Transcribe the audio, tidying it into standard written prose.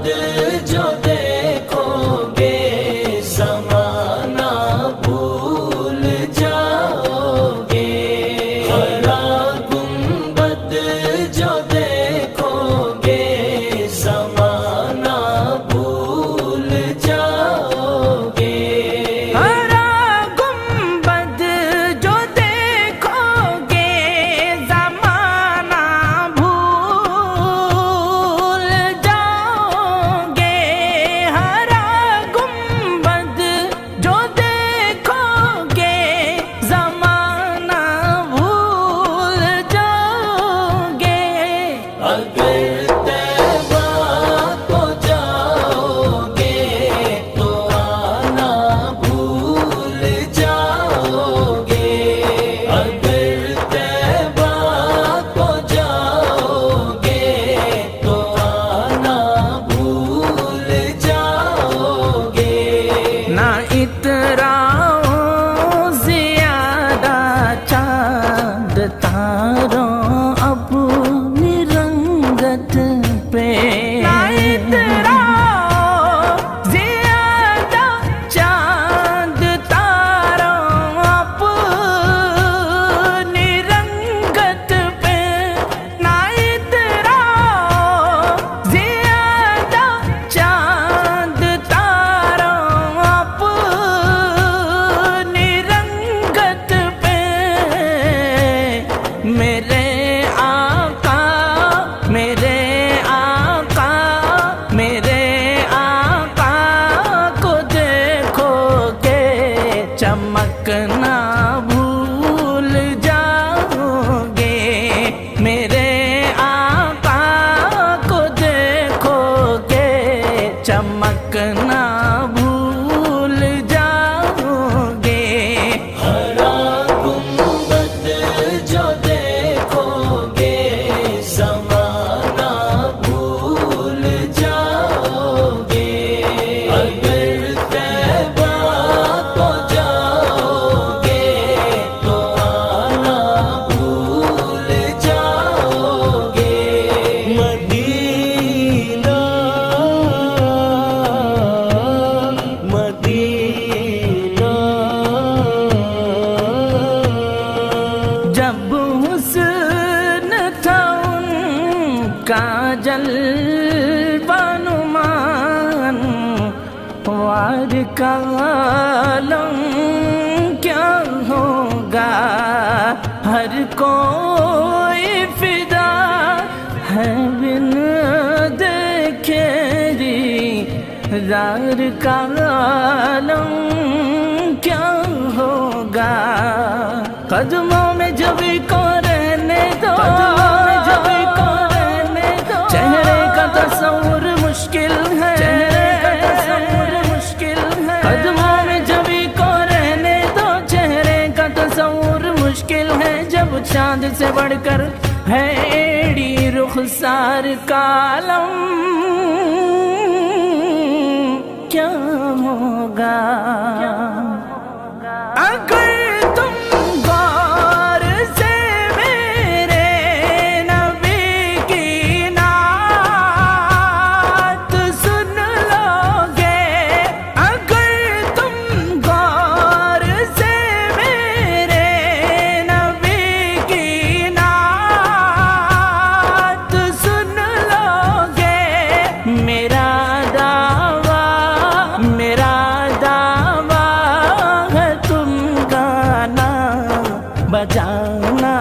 گنبد جو دیکھو گے زمانہ بھول جاؤ گے، ہرا گنبد جو دیکھو گے زمانہ بھول جاؤ گے، ہرا گنبد جو دیکھو گے زمانہ بھول جاؤ گے، ہرا گنبد جو دیکھو گے زمانہ بھول جاؤ گے، اگر طیبہ کو جاؤ گے تو آنا بھول جاؤ گے، اگر طیبہ کو جاؤ گے تو آنا بھول جاؤ گے، نہ اتراؤ زیادہ چاند تاروں اپنی رنگت پہ، نہ اتراؤ زیادہ چاند تاروں اپنی رنگت پہ، نہ اتراؤ زیادہ چاند تاروں اپنی رنگت پہ، میرے آقا میرے آقا میرے آقا کو دیکھو گے چمکنا بھول جاؤ گے، میرے آقا کو دیکھو گے چمکنا بھول جاؤ گے، ہرا گنبد جو دیکھو گے زمانہ بھول جاؤ گے، اگر طیبہ کو جاؤ گے تو آنا بھول جاؤ گے، مدینہ مدینہ جب حسن تھا ان کا جلوہ نماں، وار کا عالم کیا ہوگا، ہر کوئی فدا ہے بن دیکھے دیدار کا عالم کیا ہوگا، قدموں میں جبھی کو رہنے دو، قدموں میں جبھی کو رہنے دو، چہرے کا تصور مشکل ہے، چہرے کا تصور مشکل ہے، قدموں میں جبھی کو رہنے دو، چہرے کا تصور مشکل ہے، جب چاند سے بڑھ کر ہے ایڑی رخسار کا عالم کیا ہوگا، اگر تم غور سے میرے نبی کی نعت سن لو گے، اگر تم غور سے میرے نبی کی نعت سن لو گے، میرا دعویٰ ہے تم گانا بجانا